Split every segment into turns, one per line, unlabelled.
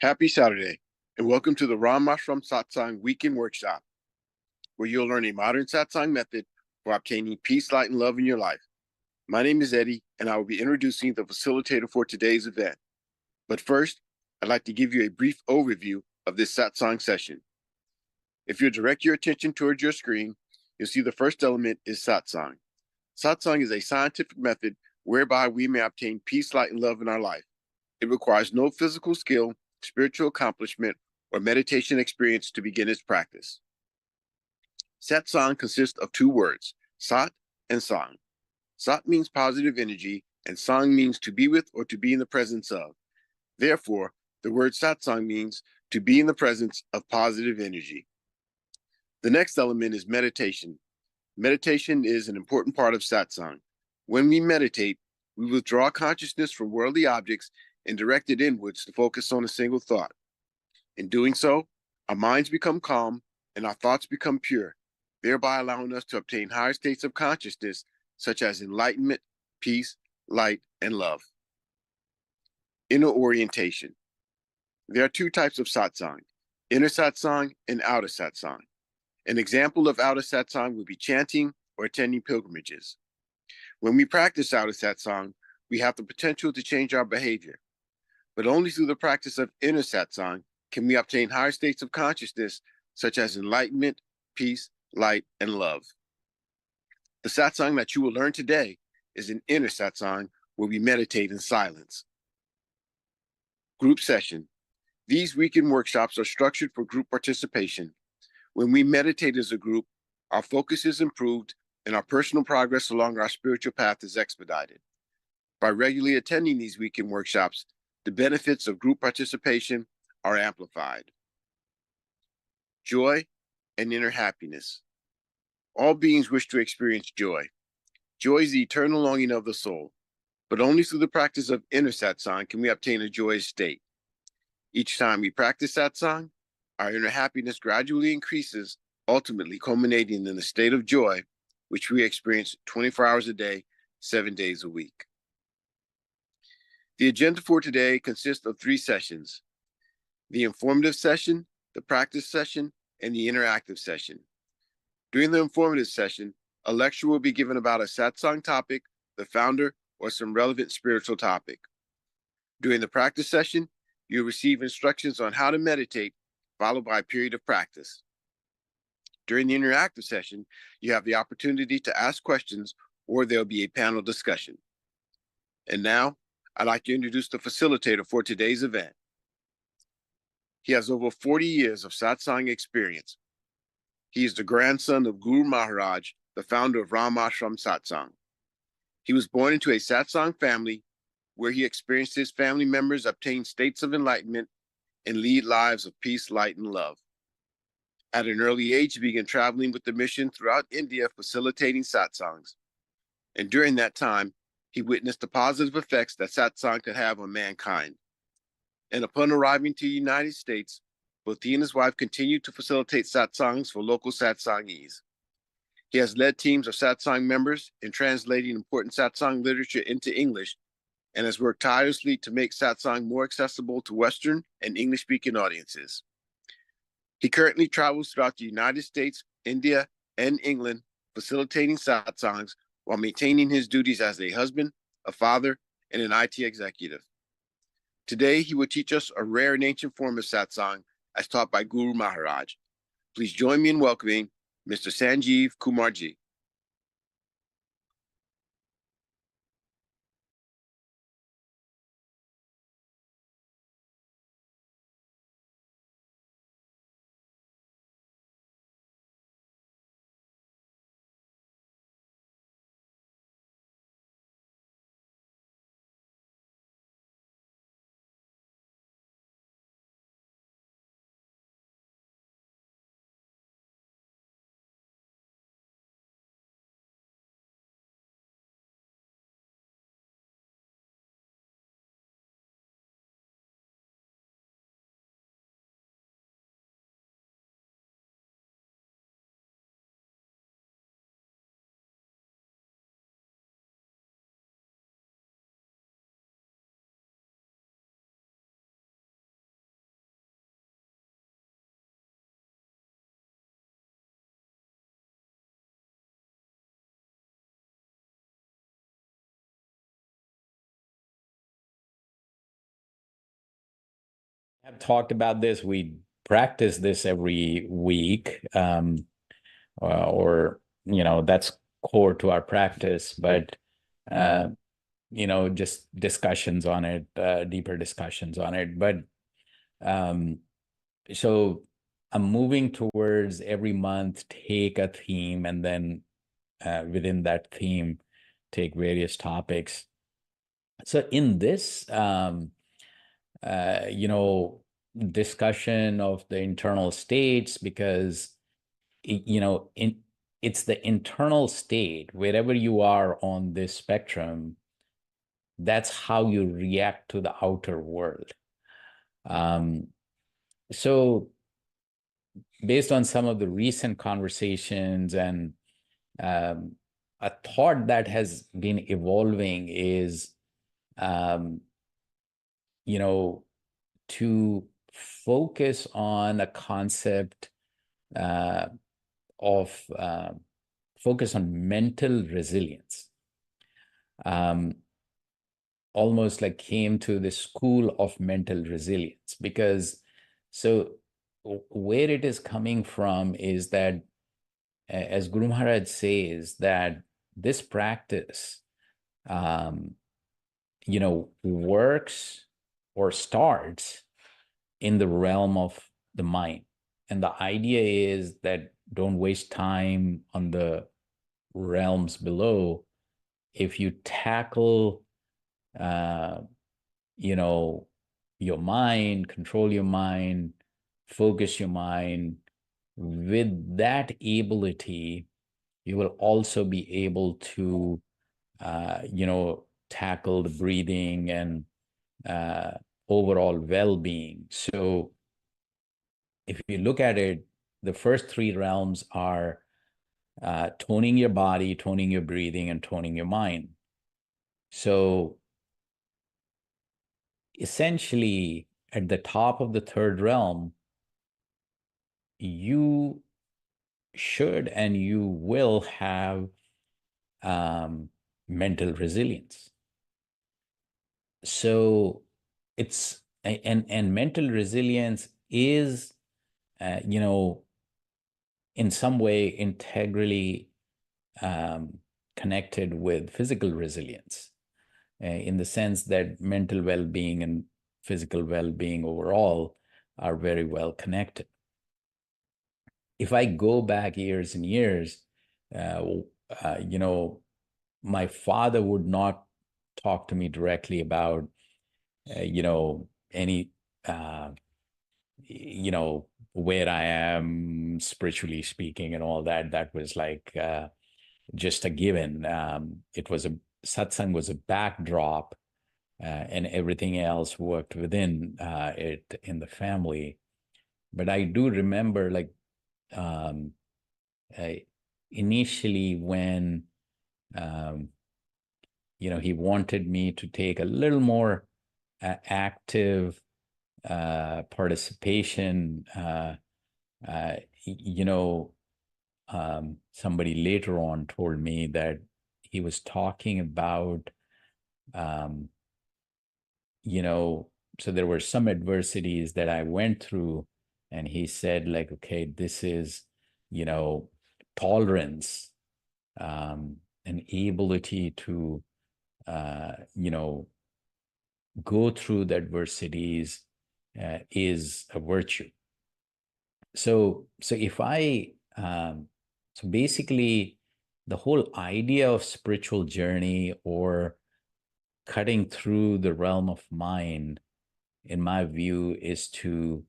Happy Saturday, and welcome to the Ram Ashram Satsang Weekend Workshop, where you'll learn a modern Satsang method for obtaining peace, light, and love in your life. My name is Eddie, and I will be introducing the facilitator for today's event. But first, I'd like to give you a brief overview of this Satsang session. If you direct your attention towards your screen, you'll see the first element is Satsang. Satsang is a scientific method whereby we may obtain peace, light, and love in our life. It requires no physical skill, spiritual accomplishment, or meditation experience to begin its practice. Satsang consists of two words, Sat and Sang. Sat means positive energy, and Sang means to be with or to be in the presence of. Therefore, the word Satsang means to be in the presence of positive energy. The next element is meditation. Meditation is an important part of Satsang. When we meditate, we withdraw consciousness from worldly objects and direct it inwards to focus on a single thought. In doing so, our minds become calm and our thoughts become pure, thereby allowing us to obtain higher states of consciousness, such as enlightenment, peace, light, and love. Inner orientation. There are two types of satsang, inner satsang and outer satsang. An example of outer satsang would be chanting or attending pilgrimages. When we practice outer satsang, we have the potential to change our behavior, but only through the practice of inner satsang can we obtain higher states of consciousness, such as enlightenment, peace, light, and love. The satsang that you will learn today is an inner satsang where we meditate in silence. Group session. These weekend workshops are structured for group participation. When we meditate as a group, our focus is improved and our personal progress along our spiritual path is expedited. By regularly attending these weekend workshops, the benefits of group participation are amplified. Joy and inner happiness. All beings wish to experience joy. Joy is the eternal longing of the soul, but only through the practice of inner satsang can we obtain a joyous state. Each time we practice satsang, our inner happiness gradually increases, ultimately culminating in a state of joy, which we experience 24 hours a day, 7 days a week. The agenda for today consists of 3 sessions: the informative session, the practice session, and the interactive session. During the informative session, a lecture will be given about a satsang topic, the founder, or some relevant spiritual topic. During the practice session, you'll receive instructions on how to meditate, followed by a period of practice. During the interactive session, you have the opportunity to ask questions, or there'll be a panel discussion. And now, I'd like to introduce the facilitator for today's event. He has over 40 years of satsang experience. He is the grandson of Guru Maharaj, the founder of Ram Ashram Satsang. He was born into a satsang family where he experienced his family members obtain states of enlightenment and lead lives of peace, light, and love. At an early age, he began traveling with the mission throughout India, facilitating satsangs. And during that time, he witnessed the positive effects that satsang could have on mankind. And upon arriving to the United States, both he and his wife continued to facilitate satsangs for local satsangees. He has led teams of satsang members in translating important satsang literature into English and has worked tirelessly to make satsang more accessible to Western and English-speaking audiences. He currently travels throughout the United States, India, and England, facilitating satsangs while maintaining his duties as a husband, a father, and an IT executive. Today, he will teach us a rare and ancient form of satsang as taught by Guru Maharaj. Please join me in welcoming Mr. Sanjeev Kumarji.
I've talked about this. We practice this every week, or that's core to our practice. But uh, just discussions on it, deeper discussions on it. But um, so I'm moving towards every month take a theme, and then within that theme, take various topics. So in this, you know, discussion of the internal states, because it's the internal state wherever you are on this spectrum. That's how you react to the outer world. Um, so based on some of the recent conversations and um, a thought that has been evolving is, um, you know, to focus on a concept uh, of focus on mental resilience. Almost like came to the school of mental resilience, because so where it is coming from is that, as Guru Maharaj says, that this practice, um, works or starts in the realm of the mind. And the idea is that don't waste time on the realms below. If you tackle, uh, you know, your mind, control your mind, focus your mind, with that ability, you will also be able to, tackle the breathing and uh, overall well-being. So if you look at it, the first three realms are toning your body, toning your breathing, and toning your mind. So essentially, at the top of the third realm, you should and you will have mental resilience. So it's and mental resilience is, in some way integrally connected with physical resilience, in the sense that mental well-being and physical well-being overall are very well connected. If I go back years and years, uh, my father would not talk to me directly about, any, uh, where I am spiritually speaking and all that. That was like just a given. Satsang was a backdrop, and everything else worked within it in the family. But I do remember, like, um, initially when um, he wanted me to take a little more active participation. You know, Somebody later on told me that he was talking about, um, so there were some adversities that I went through, and he said, like, okay, this is, tolerance, an ability to, go through the adversities is a virtue. So if I, so basically, the whole idea of spiritual journey or cutting through the realm of mind, in my view, is to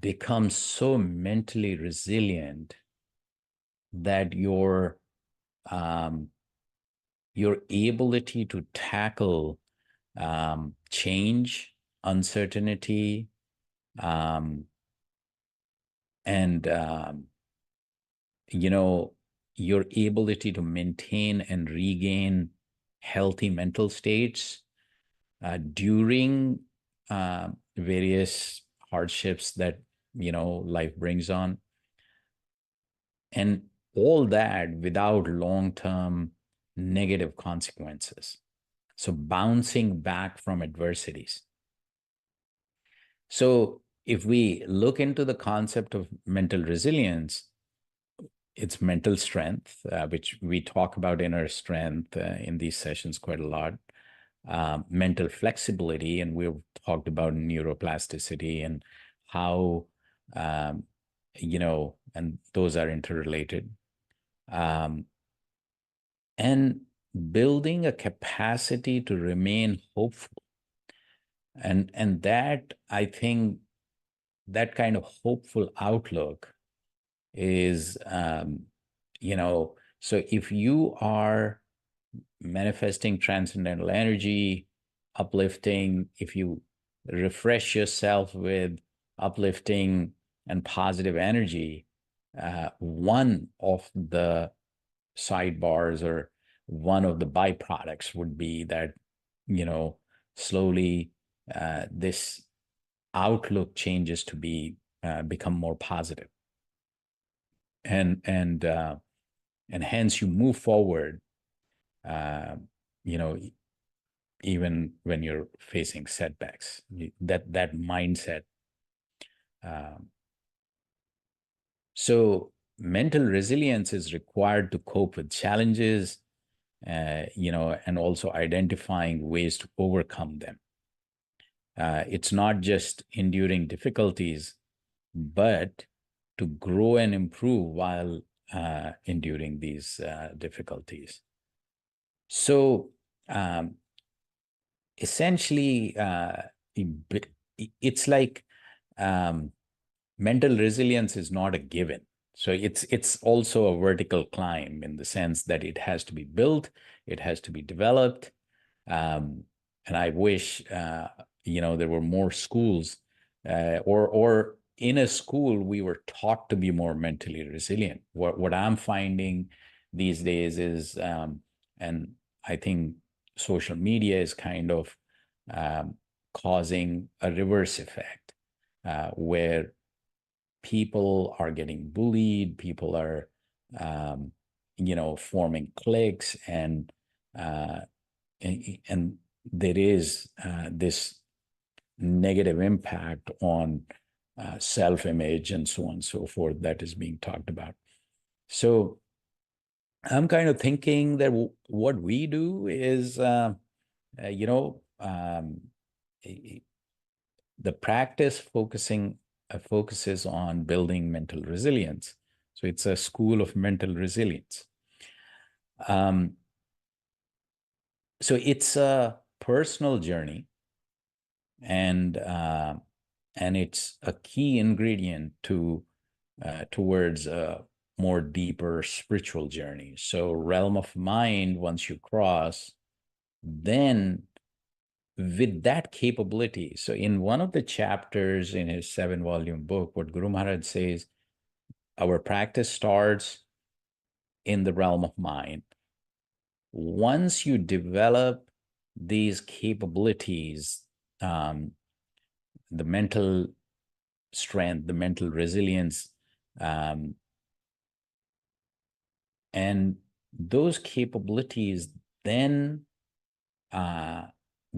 become so mentally resilient that um, your ability to tackle change, uncertainty, and your ability to maintain and regain healthy mental states during various hardships that life brings on, and all that without long-term negative consequences. So bouncing back from adversities. So if we look into the concept of mental resilience, it's mental strength, which we talk about inner strength in these sessions quite a lot. Mental flexibility, and we've talked about neuroplasticity and how, um, and those are interrelated. Um, and building a capacity to remain hopeful. And that, I think, that kind of hopeful outlook is, so if you are manifesting transcendental energy, uplifting, if you refresh yourself with uplifting and positive energy, one of the sidebars or one of the byproducts would be that, slowly this outlook changes to become more positive, and hence you move forward, uh, you know, even when you're facing setbacks. That mindset. Um, so mental resilience is required to cope with challenges, and also identifying ways to overcome them. It's not just enduring difficulties, but to grow and improve while enduring these difficulties. So essentially, it's like, mental resilience is not a given. So it's also a vertical climb in the sense that it has to be built, it has to be developed. And I wish there were more schools, or in a school we were taught to be more mentally resilient. What I'm finding these days is, and I think social media is kind of causing a reverse effect, where people are getting bullied, people are, forming cliques, uh, and there is this negative impact on self-image and so on and so forth that is being talked about. So I'm kind of thinking that what we do is, the practice focuses on building mental resilience. So it's a school of mental resilience. So it's a personal journey, and it's a key ingredient towards a more deeper spiritual journey. So realm of mind, once you cross, then with that capability. So in one of the chapters in his 7-volume book, what Guru Maharaj says, our practice starts in the realm of mind. Once you develop these capabilities, the mental strength, the mental resilience, and those capabilities then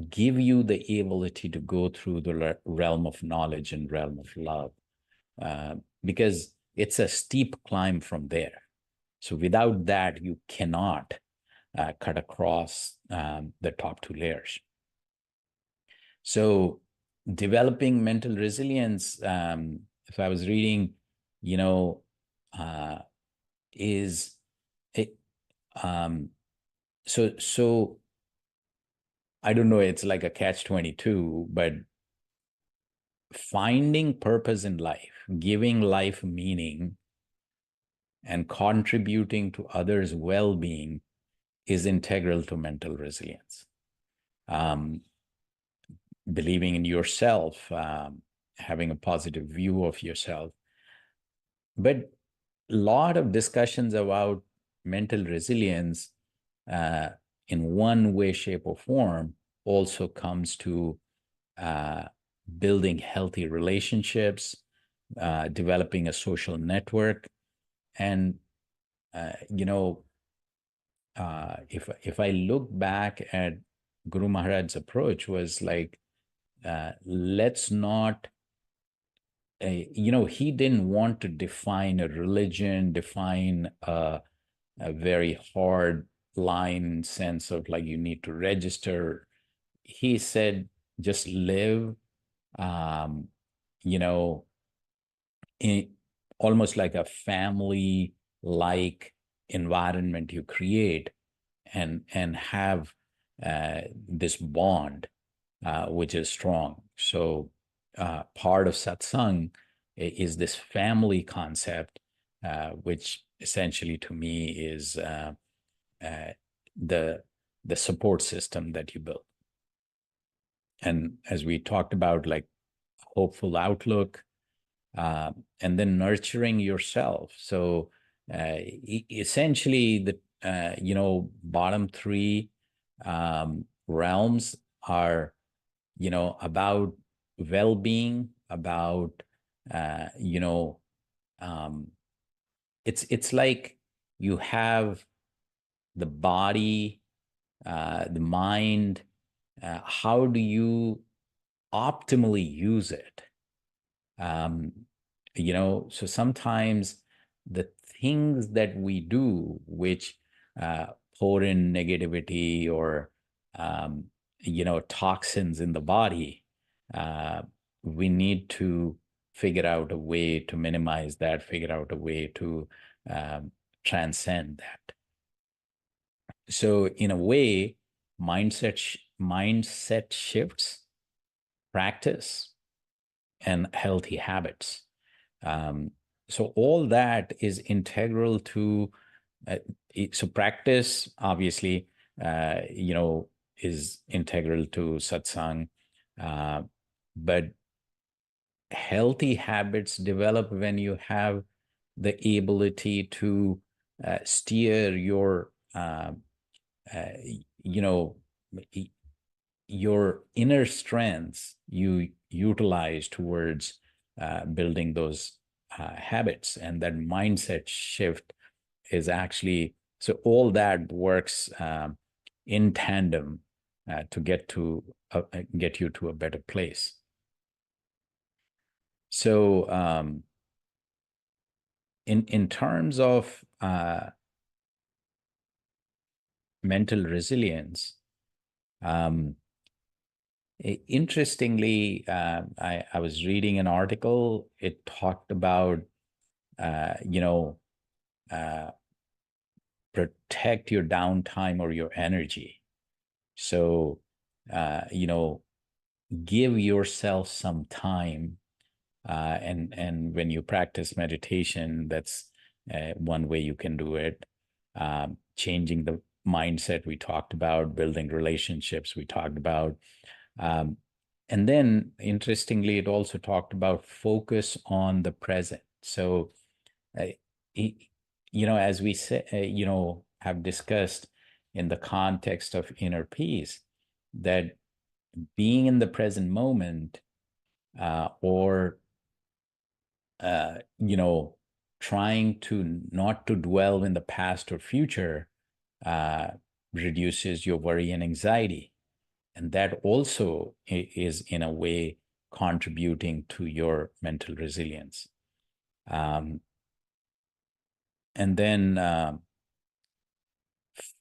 give you the ability to go through the realm of knowledge and realm of love, because it's a steep climb from there. So without that, you cannot cut across the top two layers. So developing mental resilience, if I was reading, is it, so I don't know, it's like a catch-22, but finding purpose in life, giving life meaning, and contributing to others' well-being is integral to mental resilience. Believing in yourself, having a positive view of yourself. But a lot of discussions about mental resilience, in one way, shape, or form, also comes to building healthy relationships, developing a social network. And, if I look back at Guru Maharaj's approach, was like, let's not he didn't want to define a religion, define a very hard line sense of like you need to register. He said, just live, um, you know, in almost like a family like environment you create, and have this bond which is strong. So part of satsang is this family concept, which essentially to me is uh, the the support system that you build. And as we talked about, like hopeful outlook, and then nurturing yourself. So essentially, the bottom three realms are about well-being, about uh, you know um, it's like you have the body, the mind. How do you optimally use it? um, so sometimes the things that we do which pour in negativity or toxins in the body, uh, we need to figure out a way to minimize that, figure out a way to um, transcend that. So in a way, mindset shifts, practice, and healthy habits. Um, so all that is integral to. So practice, obviously, is integral to satsang, uh, but healthy habits develop when you have the ability to steer your, uh, you know, your inner strengths you utilize towards building those habits, and that mindset shift is actually, so all that works in tandem to get you to a better place. So in terms of mental resilience, um, interestingly, I was reading an article. It talked about, you know, protect your downtime or your energy. So, give yourself some time. And when you practice meditation, that's one way you can do it. Changing the mindset we talked about, building relationships we talked about. Um, and then, interestingly, it also talked about focus on the present. So, uh, as we say, have discussed in the context of inner peace, that being in the present moment, or trying to not to dwell in the past or future, uh, reduces your worry and anxiety. And that also is, in a way, contributing to your mental resilience. And then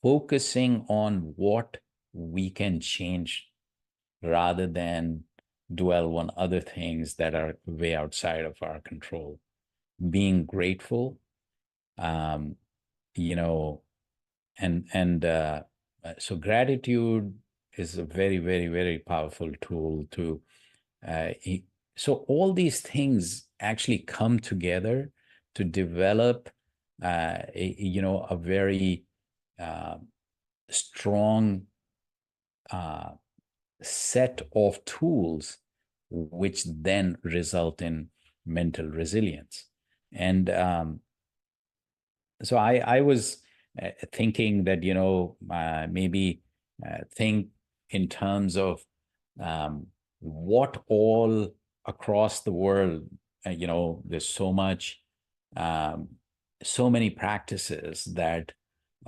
focusing on what we can change rather than dwell on other things that are way outside of our control. Being grateful, um, you know, and so gratitude is a very, very, very powerful tool to. Uh, so all these things actually come together to develop, a very strong set of tools, which then result in mental resilience. And so I was thinking that, maybe think in terms of what all across the world, there's um, so many practices that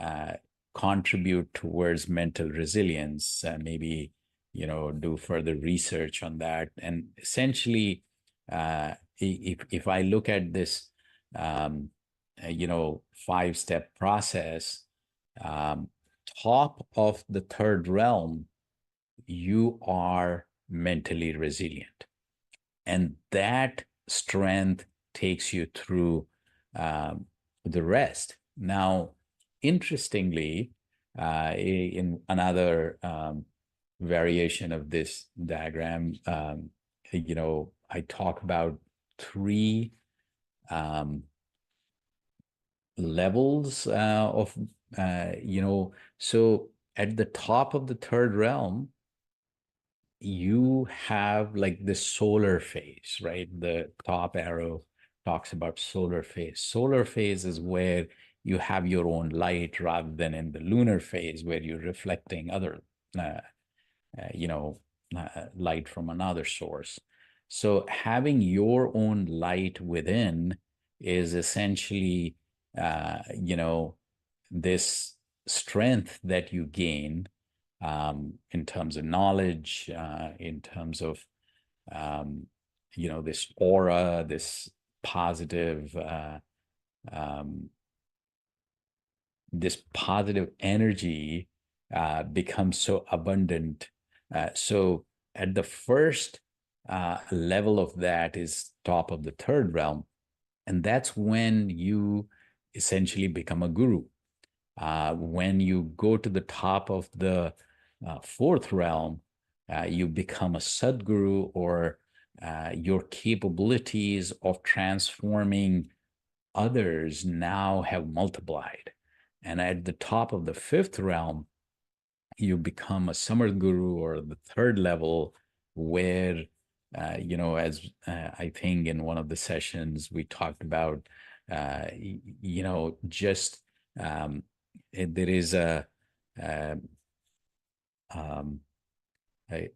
uh, contribute towards mental resilience. Maybe, do further research on that. And essentially, if I look at this, you know, 5-step process, um, top of the third realm, you are mentally resilient. And that strength takes you through the rest. Now, interestingly, in another variation of this diagram, you know, I talk about 3 um, levels of, you know, so at the top of the third realm, you have like the solar phase, right? The top arrow talks about solar phase. Solar phase is where you have your own light rather than in the lunar phase where you're reflecting other, uh, you know, light from another source. So having your own light within is essentially, you know, this strength that you gain in terms of knowledge, in terms of, um, you know, this aura, this positive, um, this positive energy becomes so abundant. So at the first level of that is top of the third realm. And that's when you essentially become a guru. When you go to the top of the fourth realm, you become a Sadguru, or your capabilities of transforming others now have multiplied. And at the top of the fifth realm, you become a Samar Guru, or the third level, where, you know, as I think in one of the sessions we talked about, you know, just there is uh, um, a,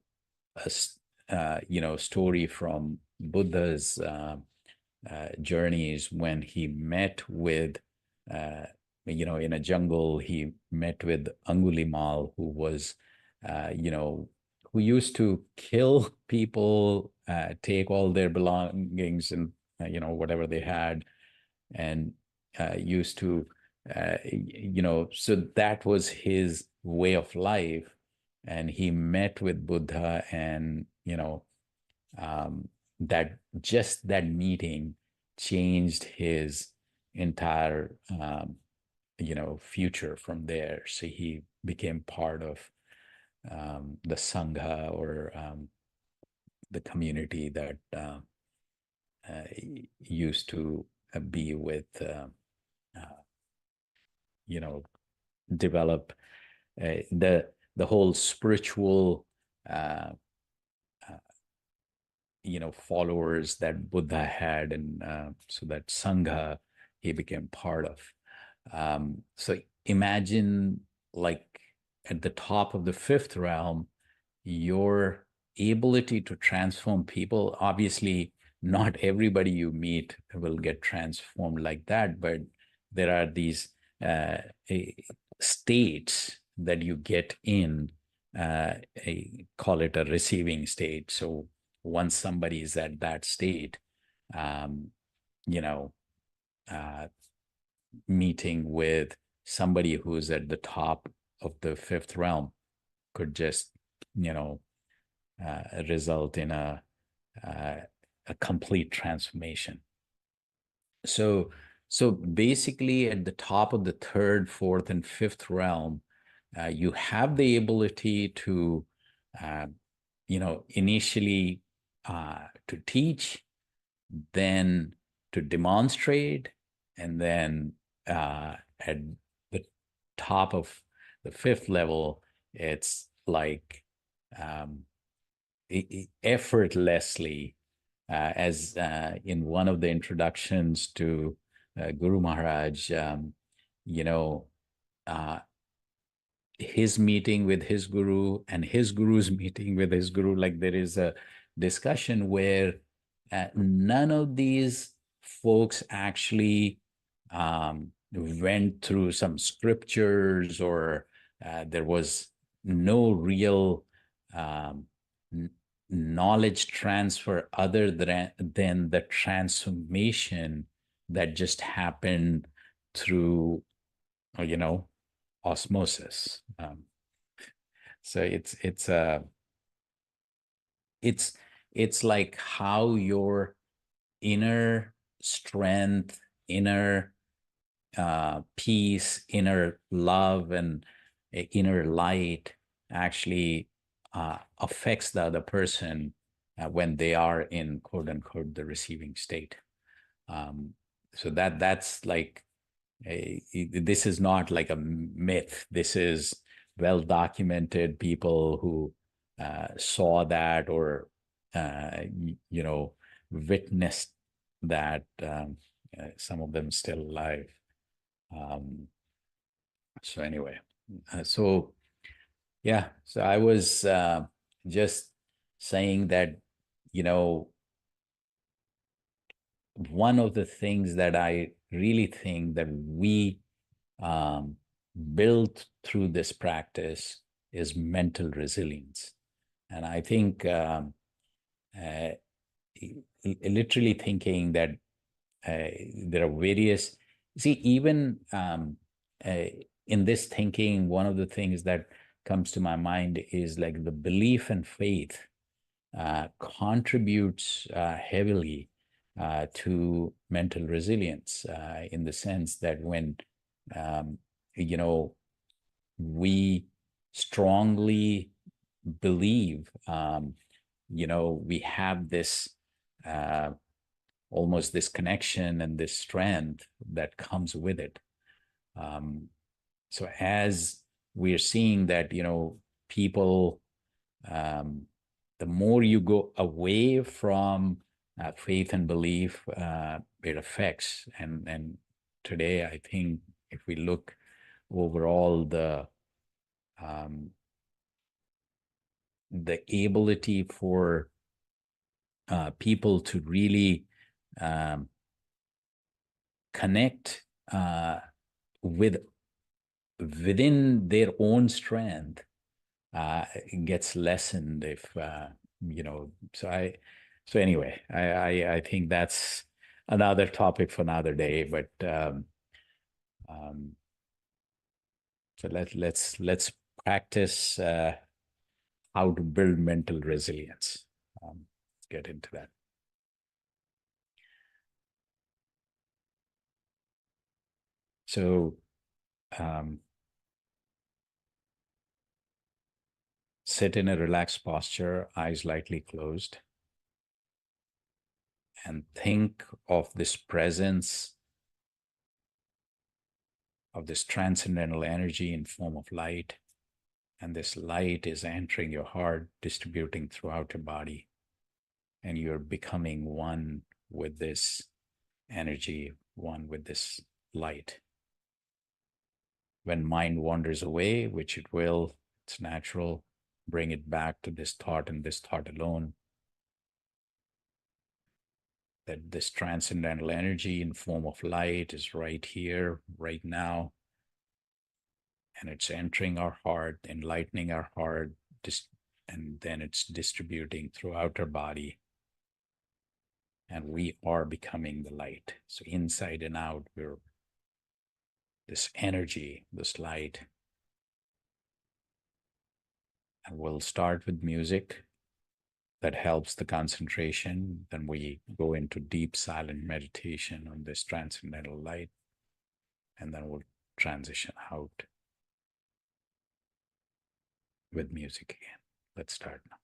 you know, story from Buddha's journeys when he met with, you know, in a jungle, he met with Angulimal, who was, you know, who used to kill people, take all their belongings and, you know, whatever they had, and used to, you know, so that was his way of life. And he met with Buddha, and, you know, that just that meeting changed his entire, you know, future from there. So he became part of the Sangha, or the community that used to be with, you know, develop the whole spiritual, uh, you know, followers that Buddha had, and so that Sangha he became part of. So imagine, like, at the top of the fifth realm, your ability to transform people. Obviously, not everybody you meet will get transformed like that, but there are these states that you get in, call it a receiving state. So once somebody is at that state, um, you know, uh, meeting with somebody who's at the top of the fifth realm could just, you know, result in uh, a complete transformation. So, so basically, at the top of the third, fourth, and fifth realm, you have the ability to, uh, you know, initially to teach, then to demonstrate, and then at the top of the fifth level, it's like, um, effortlessly, as in one of the introductions to Guru Maharaj, you know, uh, his meeting with his guru and his guru's meeting with his guru, like there is a discussion where none of these folks actually went through some scriptures, or there was no real um, knowledge transfer other than the transformation that just happened through, you know, osmosis. So it's it's like how your inner strength, inner peace, inner love, and inner light actually affects the other person when they are in quote unquote the receiving state. Um, so that's like this is not like a myth. This is well documented. People who saw that or you know witnessed that. Some of them still alive. Um, so anyway, so yeah, so I was just saying that, you know, one of the things that I really think that we um, built through this practice is mental resilience. And I think uh, literally thinking that there are various, see, even uh, in this thinking, one of the things that comes to my mind is like the belief and faith contributes heavily to mental resilience in the sense that when um, you know we strongly believe, you know, we have this uh, almost this connection and this strength that comes with it. Um, so as we're seeing that, you know, people, um, the more you go away from faith and belief, it affects. And today, I think if we look overall, um, the ability for people to really um, connect with within their own strength gets lessened if you know. So anyway, I think that's another topic for another day. But um, so let's practice how to build mental resilience. Let's get into that. So um, sit in a relaxed posture, eyes lightly closed, and think of this presence of this transcendental energy in form of light. And this light is entering your heart, distributing throughout your body. And you're becoming one with this energy, one with this light. When mind wanders away, which it will, it's natural, bring it back to this thought and this thought alone. That this transcendental energy in form of light is right here, right now, and it's entering our heart, enlightening our heart, and then it's distributing throughout our body. And we are becoming the light. So inside and out, we're this energy, this light. And we'll start with music that helps the concentration. Then we go into deep silent meditation on this transcendental light. And then we'll transition out with music again. Let's start now.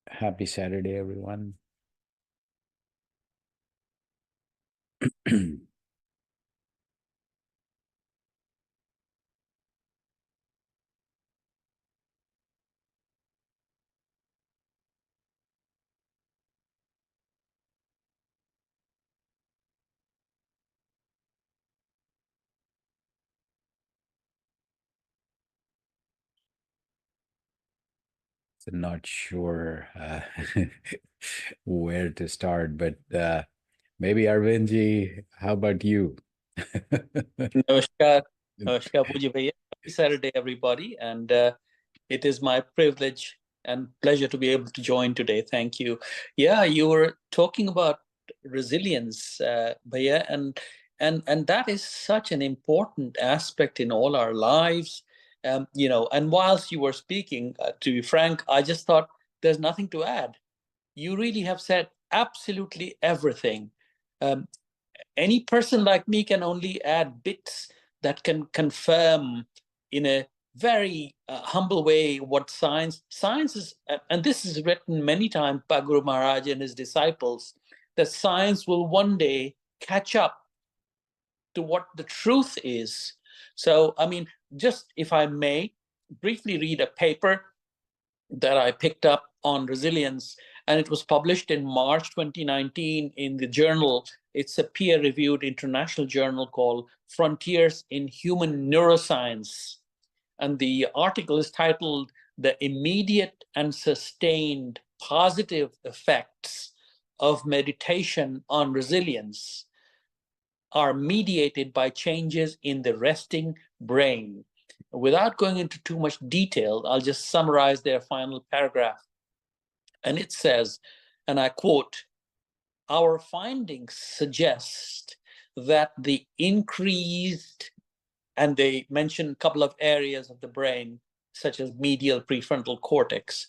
Happy Saturday, everyone. So not sure where to start, but maybe Arvindji, how about you?
Namaskar, Namaskar, Pooja Bhaiya. Happy Saturday, everybody. And it is my privilege and pleasure to be able to join today. Thank you. Yeah, you were talking about resilience, Bhaiya, and that is such an important aspect in all our lives. And whilst you were speaking, to be frank, I just thought there's nothing to add. You really have said absolutely everything. Um, any person like me can only add bits that can confirm in a very humble way what science is, and this is written many times by Guru Maharaj and his disciples, that science will one day catch up to what the truth is. So, I mean, just if I may briefly read a paper that I picked up on resilience, and it was published in March 2019 in the journal. It's a peer-reviewed international journal called Frontiers in Human Neuroscience. And the article is titled "The Immediate and Sustained Positive Effects of Meditation on Resilience Are Mediated by Changes in the Resting Brain." Without going into too much detail, I'll just summarize their final paragraph. And it says, and I quote, "Our findings suggest that the increased," and they mention a couple of areas of the brain, such as medial prefrontal cortex,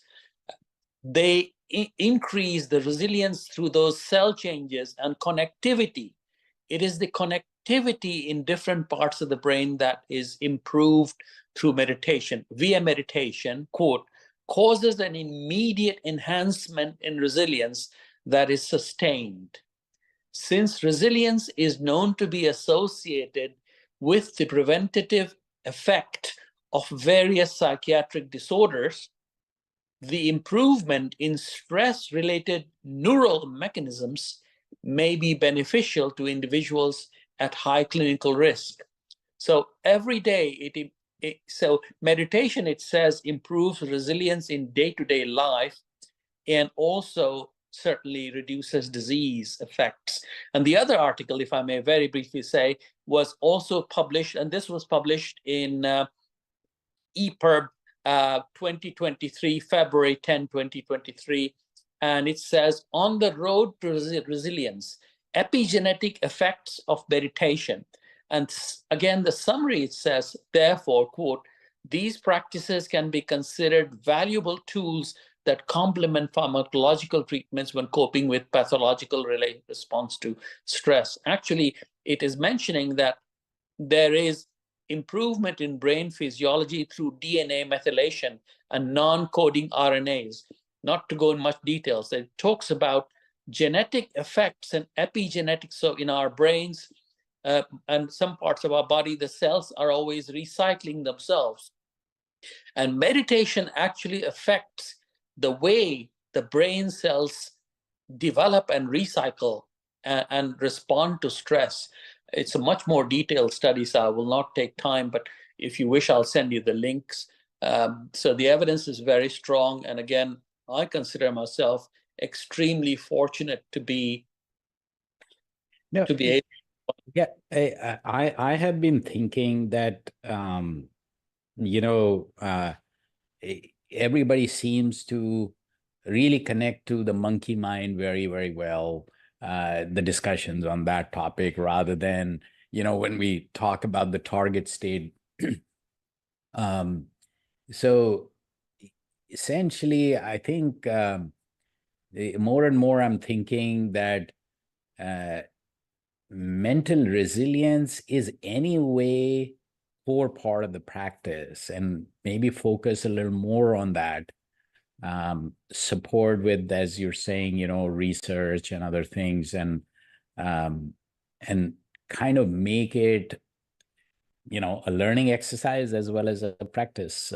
they increase the resilience through those cell changes and connectivity. It is the connectivity in different parts of the brain that is improved through meditation. Via meditation, quote, "causes an immediate enhancement in resilience that is sustained. Since resilience is known to be associated with the preventative effect of various psychiatric disorders, the improvement in stress-related neural mechanisms may be beneficial to individuals at high clinical risk." So every day, so meditation, it says, improves resilience in day-to-day life and also certainly reduces disease effects. And the other article, if I may very briefly say, was also published, and this was published in EPIRB 2023, February 10, 2023. And it says, "On the road to resilience, epigenetic effects of meditation." And again, the summary, it says, "Therefore, quote, these practices can be considered valuable tools that complement pharmacological treatments when coping with pathological response to stress." Actually, it is mentioning that there is improvement in brain physiology through DNA methylation and non-coding RNAs. Not to go in much details, it talks about genetic effects and epigenetics. So in our brains and some parts of our body, the cells are always recycling themselves. And meditation actually affects the way the brain cells develop and recycle and respond to stress. It's a much more detailed study, so I will not take time, but if you wish, I'll send you the links. So the evidence is very strong. And again, I consider myself extremely fortunate to be
No,
able.
yeah, I have been thinking that you know everybody seems to really connect to the monkey mind very, very well. The discussions on that topic, rather than when we talk about the target state. um, so essentially, I think more and more I'm thinking that uh, mental resilience is anyway core part of the practice, and maybe focus a little more on that. support with, as you're saying, research and other things, and kind of make it, a learning exercise as well as a practice.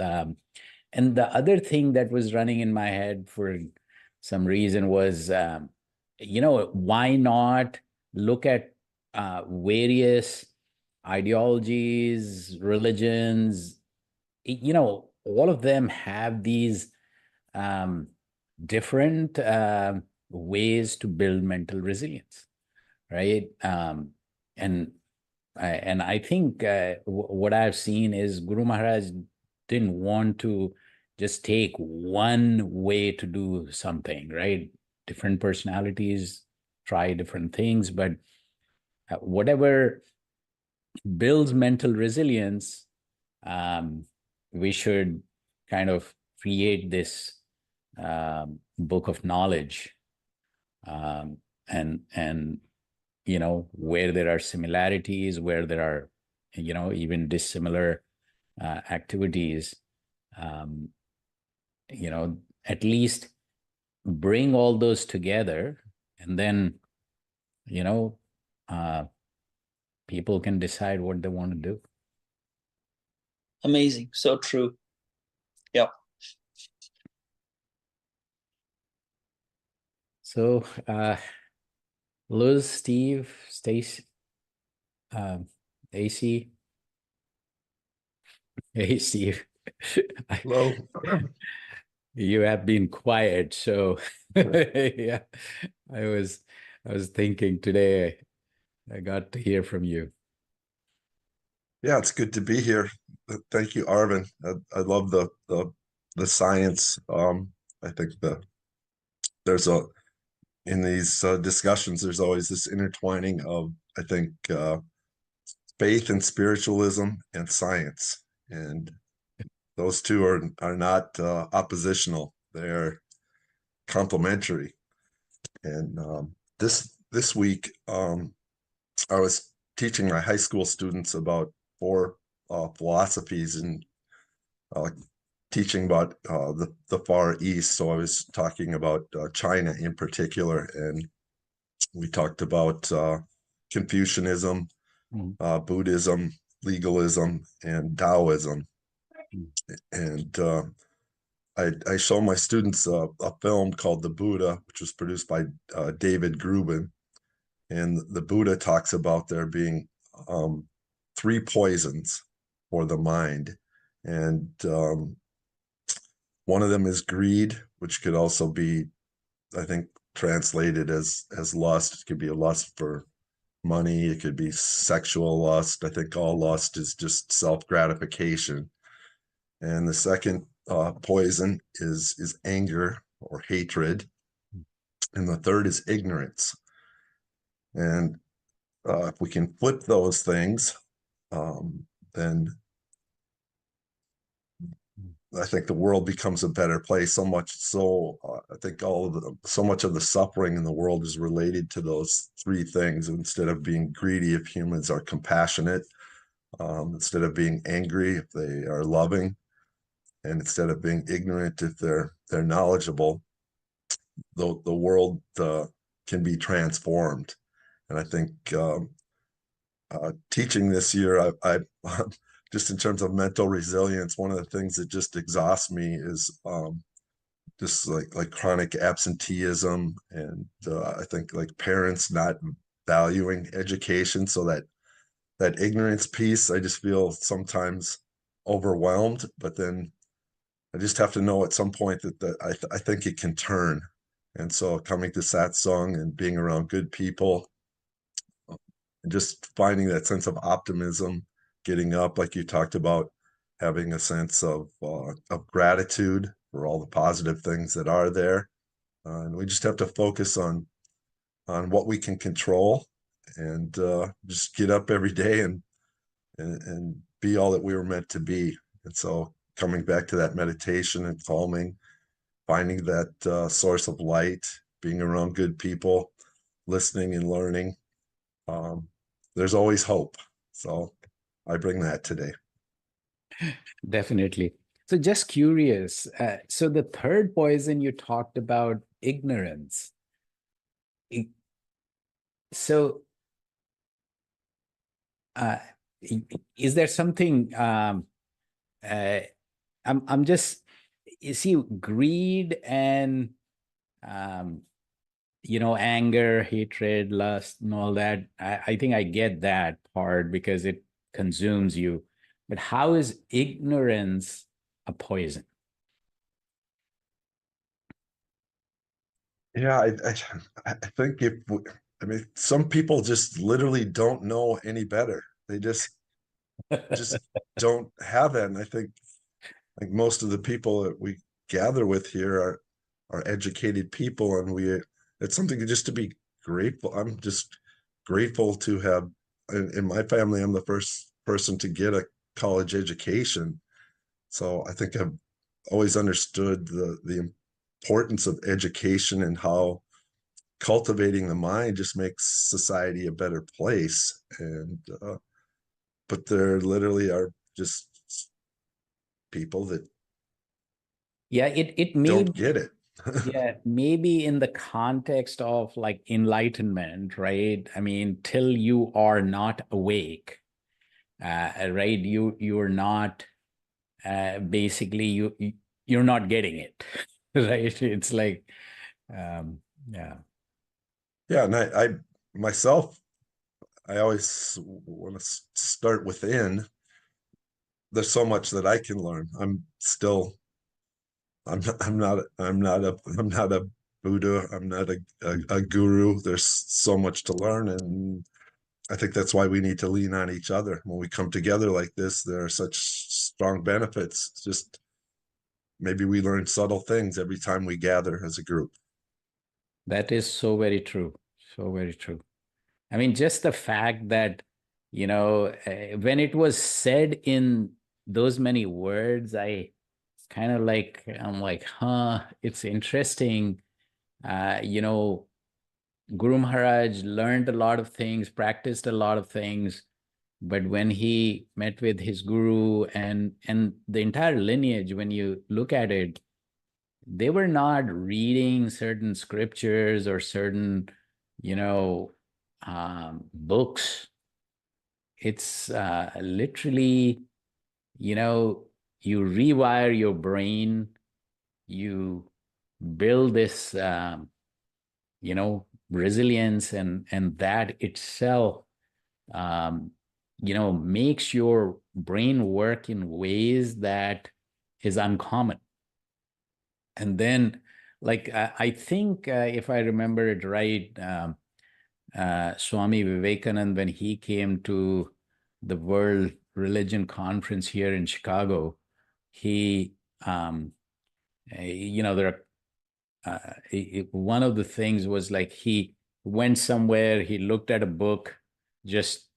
And the other thing that was running in my head for some reason was, why not look at various ideologies, religions? All of them have these different ways to build mental resilience, right? And I think what I've seen is Guru Maharaj didn't want to just take one way to do something, right? Different personalities try different things, but whatever builds mental resilience, we should kind of create this book of knowledge, and where there are similarities, where there are even dissimilar activities, at least bring all those together, and then people can decide what they want to do.
Amazing. So true. Yeah.
So Liz, Steve, Stacy, AC. Hey, Steve.
Hello.
You have been quiet, so yeah. I was thinking today I got to hear from you.
Yeah, it's good to be here. Thank you, Arvin. I love the science. I think there's in these discussions, there's always this intertwining of, I think, faith and spiritualism and science, and those two are not oppositional. They're complementary. And this week, I was teaching my high school students about 4 philosophies, and teaching about the Far East. So I was talking about China in particular, and we talked about Confucianism, Buddhism, legalism, and Taoism. And I show my students a film called The Buddha, which was produced by David Grubin. And the Buddha talks about there being 3 poisons for the mind. And one of them is greed, which could also be, I think, translated as lust. It could be a lust for money. It could be sexual lust. I think all lust is just self-gratification. And the second poison is anger or hatred. And the third is ignorance. And if we can flip those things, then I think the world becomes a better place. So much so, I think so much of the suffering in the world is related to those 3 things. Instead of being greedy, if humans are compassionate, instead of being angry, if they are loving, and instead of being ignorant, if they're knowledgeable, the world can be transformed. And I think teaching this year, I just in terms of mental resilience, one of the things that just exhausts me is just like chronic absenteeism, and I think like parents not valuing education. So that ignorance piece, I just feel sometimes overwhelmed, but then I just have to know at some point that I think it can turn. And so coming to Satsang and being around good people, and just finding that sense of optimism, getting up, like you talked about, having a sense of gratitude for all the positive things that are there. And we just have to focus on what we can control, and just get up every day and be all that we were meant to be. And so coming back to that meditation and calming, finding that source of light, being around good people, listening and learning, there's always hope. So I bring that today.
Definitely. So just curious. So the third poison you talked about, ignorance. So is there something? I'm just, you see, greed and anger, hatred, lust, and all that. I think I get that part because it consumes you. But how is ignorance a poison?
Yeah, I think I mean, some people just literally don't know any better. They just don't have it. And I think like most of the people that we gather with here are educated people, and it's something just to be grateful. I'm just grateful to have in my family. I'm the first person to get a college education, so I think I've always understood the importance of education and how cultivating the mind just makes society a better place. And but there literally are just people that
Yeah, it may
don't get it.
yeah, maybe in the context of like enlightenment, right? I mean, till you are not awake, right? You're not basically you're not getting it, right? It's like, yeah.
Yeah, and I myself, I always want to start within. There's so much that I can learn. I'm not a Buddha. I'm not a guru. There's so much to learn, and I think that's why we need to lean on each other. When we come together like this, there are such strong benefits. Just maybe we learn subtle things every time we gather as a group.
That is so very true. So very true. I mean, just the fact that, when it was said in those many words, I'm like, huh, it's interesting. Guru Maharaj learned a lot of things, practiced a lot of things, but when he met with his guru and the entire lineage, when you look at it, they were not reading certain scriptures or certain, books. It's literally, you rewire your brain, you build this, resilience, and that itself, um, makes your brain work in ways that is uncommon. And then, like, I think if I remember it right, Swami Vivekanand, when he came to the World Religion Conference here in Chicago, he, there are one of the things was like he went somewhere, he looked at a book, just,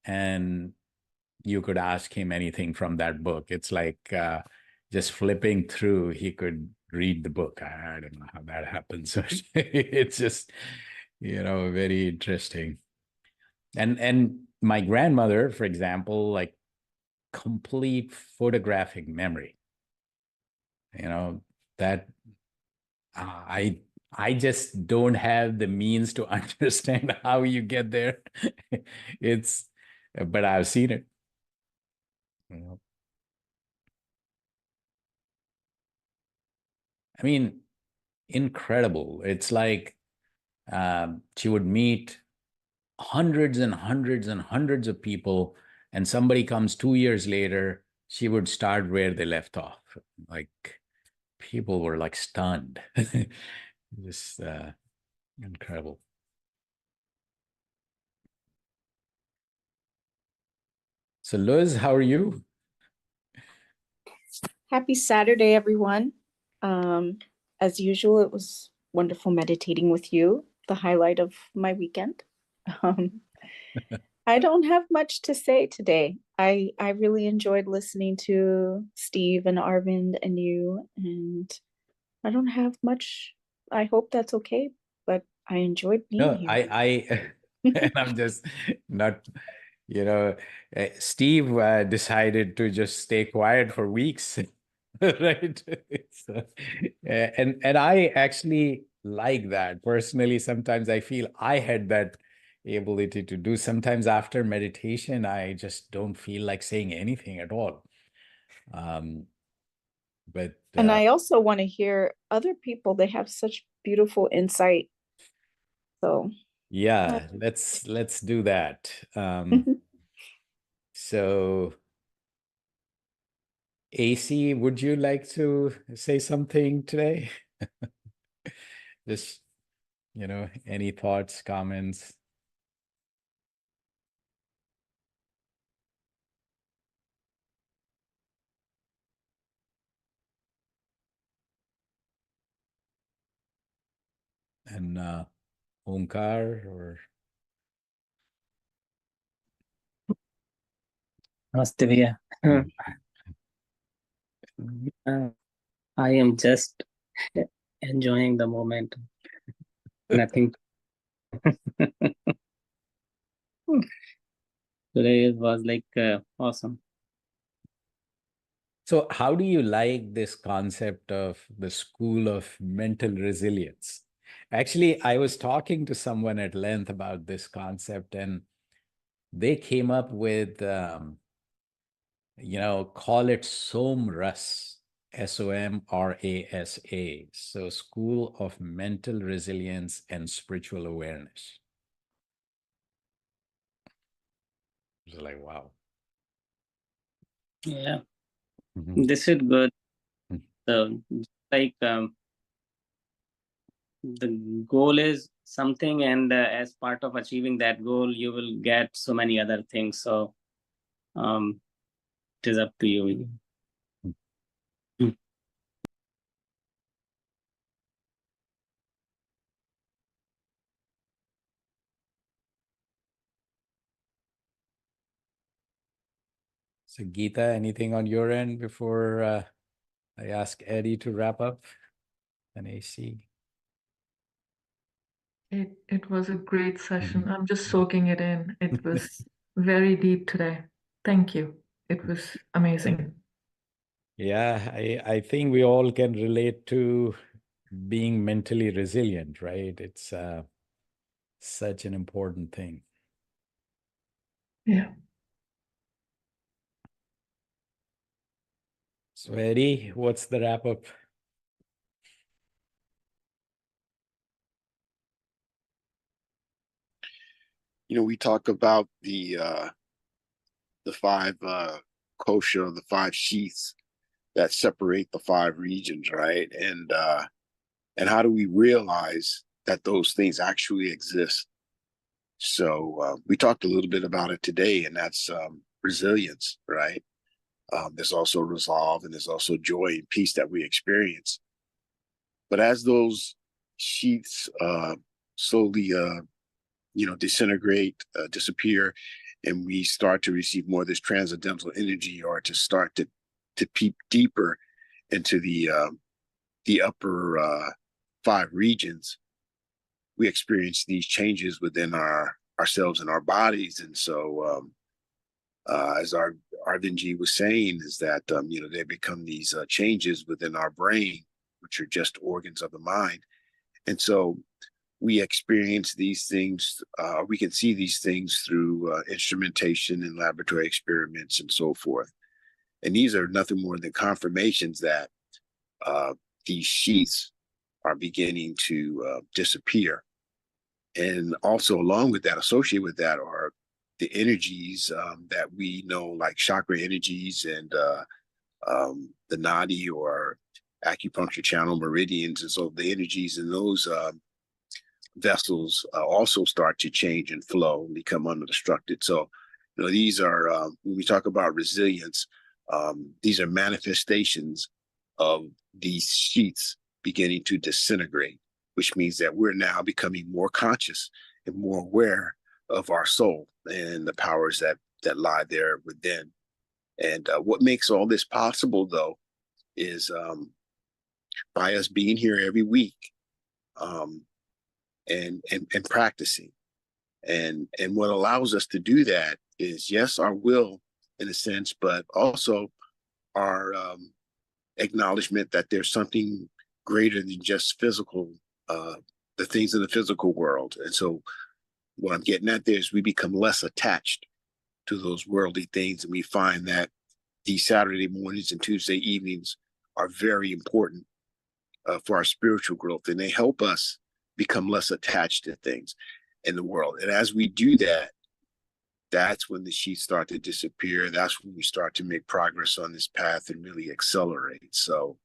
and you could ask him anything from that book. It's like just flipping through, he could read the book. I don't know how that happens. It's just, very interesting. And my grandmother, for example, like complete photographic memory, that I just don't have the means to understand how you get there. But I've seen it. I mean, incredible. It's like she would meet hundreds and hundreds and hundreds of people, and somebody comes 2 years later, she would start where they left off. Like people were like stunned. Just incredible. So Liz, how are you?
Happy Saturday, everyone. As usual, it was wonderful meditating with you, the highlight of my weekend. I don't have much to say today. I really enjoyed listening to Steve and Arvind and you, and I don't have much. I hope that's okay, but I enjoyed being
No,
here.
and I'm just not Steve decided to just stay quiet for weeks, right? So, and I actually like that personally. Sometimes I feel I had that ability to do. Sometimes after meditation, I just don't feel like saying anything at all. But
And I also want to hear other people. They have such beautiful insight. So
yeah, let's do that. So AC, would you like to say something today? Just, any thoughts, comments? And Omkar or
Namaste, Bhaiya. I am just enjoying the moment. Nothing. Today was like awesome.
So how do you like this concept of the school of mental resilience? Actually, I was talking to someone at length about this concept, and they came up with, call it SOMRAS, SOMRASA. So School of Mental Resilience and Spiritual Awareness. It was like, wow.
Yeah, this is good. So, like, the goal is something, and as part of achieving that goal, you will get so many other things. So, it is up to you.
So Geeta, anything on your end before I ask Eddie to wrap up? And AC.
It was a great session. I'm just soaking it in. It was very deep today. Thank you. It was amazing.
Yeah, I think we all can relate to being mentally resilient, right? It's such an important thing.
Yeah.
So Eddie, what's the wrap up?
We talk about the five kosha, the five sheaths that separate the five regions, right? And how do we realize that those things actually exist? So we talked a little bit about it today, and that's resilience, right? There's also resolve, and there's also joy and peace that we experience. But as those sheaths slowly, disintegrate, disappear, and we start to receive more of this transcendental energy, or to start to peep deeper into the upper five regions, we experience these changes within ourselves and our bodies. And so, as our Arvinji was saying, is that they become these changes within our brain, which are just organs of the mind. And so we experience these things, we can see these things through instrumentation and laboratory experiments and so forth. And these are nothing more than confirmations that these sheaths are beginning to disappear. And also along with that, associated with that, are the energies that we know, like chakra energies and the nadi or acupuncture channel meridians. And so the energies in those vessels also start to change and flow and become unobstructed. So, these are, when we talk about resilience, these are manifestations of these sheaths beginning to disintegrate, which means that we're now becoming more conscious and more aware of our soul and the powers that lie there within. And what makes all this possible, though, is by us being here every week and practicing. And what allows us to do that is, yes, our will in a sense, but also our acknowledgement that there's something greater than just physical, the things in the physical world. And so what I'm getting at there is we become less attached to those worldly things, and we find that these Saturday mornings and Tuesday evenings are very important for our spiritual growth, and they help us become less attached to things in the world. And as we do that, that's when the sheets start to disappear. That's when we start to make progress on this path and really accelerate. So,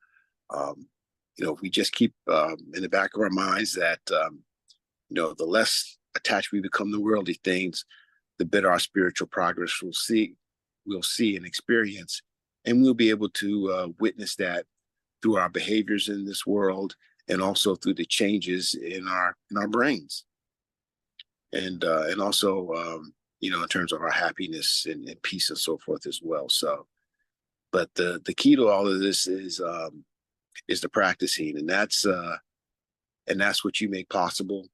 if we just keep in the back of our minds that, the less attached we become to worldly things, the better our spiritual progress we'll see and experience. And we'll be able to witness that through our behaviors in this world, and also through the changes in our brains, and also in terms of our happiness and peace and so forth as well. So, but the key to all of this is the practicing, and that's what you make possible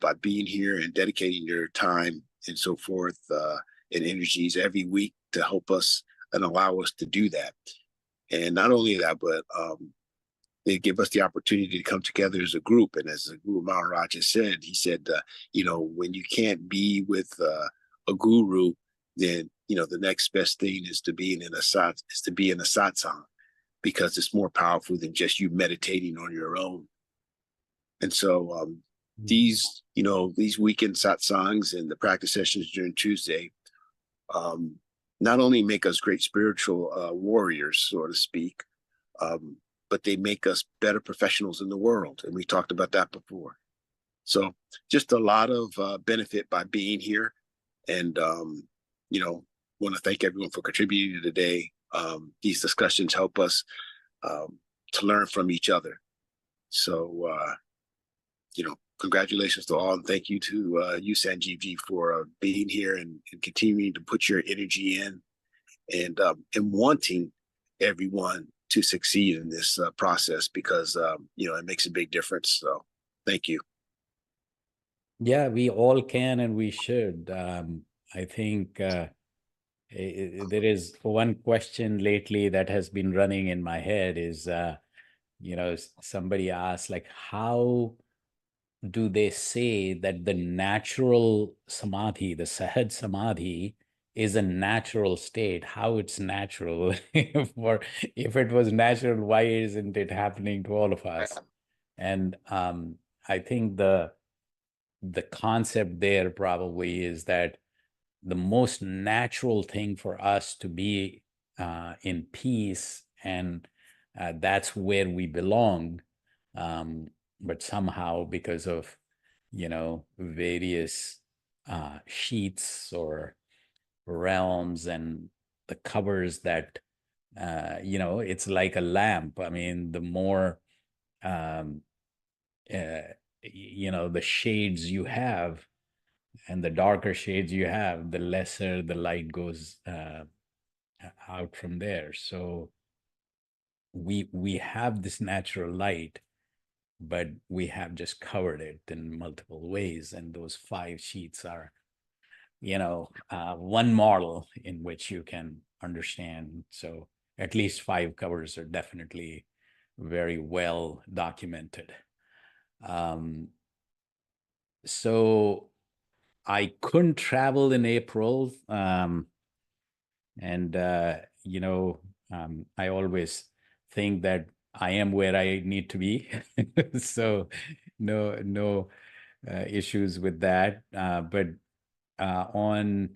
by being here and dedicating your time and so forth and energies every week to help us and allow us to do that. And not only that, but they give us the opportunity to come together as a group. And as Guru Maharaj has said, he said, when you can't be with a guru, then the next best thing is to be in a satsang, because it's more powerful than just you meditating on your own. And so these weekend satsangs and the practice sessions during Tuesday not only make us great spiritual warriors, so to speak, but they make us better professionals in the world. And we talked about that before. So just a lot of benefit by being here. And, want to thank everyone for contributing today. These discussions help us to learn from each other. So, congratulations to all. And thank you to you, Sanjeevji, for being here and continuing to put your energy in and wanting everyone to succeed in this process, because, it makes a big difference. So thank you.
Yeah, we all can and we should. I think there is one question lately that has been running in my head is, somebody asked, like, how do they say that the natural samadhi, the sahaj samadhi, is a natural state? How it's natural? If it was natural, why isn't it happening to all of us? And I think the concept there probably is that the most natural thing for us to be in peace, and that's where we belong. But somehow, because of various sheets or realms and the covers that it's like a lamp. I mean, the more the shades you have and the darker shades you have, the lesser the light goes out from there. So we have this natural light, but we have just covered it in multiple ways. And those 5 sheets are, one model in which you can understand. So at least 5 covers are definitely very well documented. So I couldn't travel in April. And I always think that I am where I need to be. So no issues with that. But on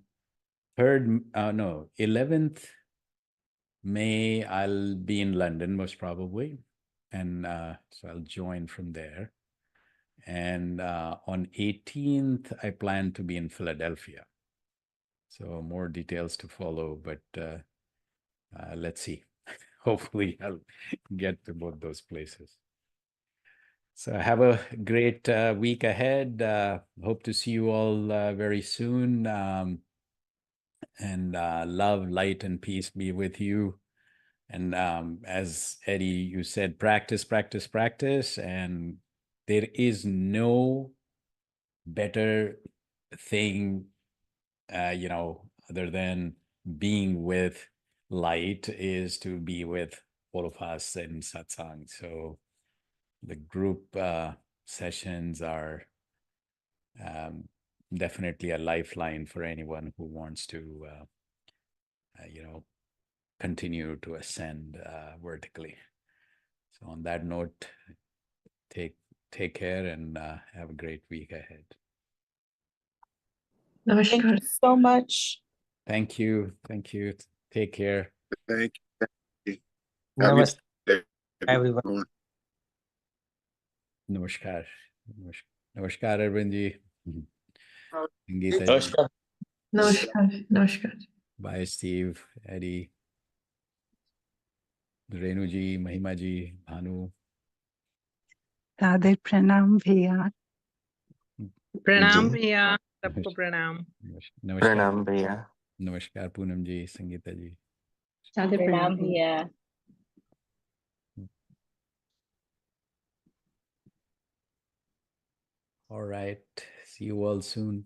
11th May, I'll be in London most probably. And so I'll join from there. And on 18th, I plan to be in Philadelphia. So more details to follow, but let's see. Hopefully I'll get to both those places. So have a great week ahead. Hope to see you all very soon. And love, light, and peace be with you. And as Eddie, you said, practice, practice, practice. And there is no better thing, other than being with light, is to be with all of us in satsang. So the group sessions are definitely a lifeline for anyone who wants to, continue to ascend vertically. So on that note, take care and have a great week ahead.
Thank
Namaskar.
you so much.
Thank you. Take care.
Thank you. Have a
Namaste,
good day,
everyone.
Namaskar. Namaskar, Arvind ji. Sangeeta ji.
Namaskar.
Namaskar. Namaskar.
Bye, Steve, Eddie, Renu ji, Mahima ji, Bhanu.
Radhe प्रणाम भैया
प्रणाम
जी।
भैया सबको प्रणाम
Namaskar.
Pranam, Bhaiya.
Namaskar, Poonam ji, Sangeeta ji.
Radhe Pranam Bhaiya.
All right. See you all soon.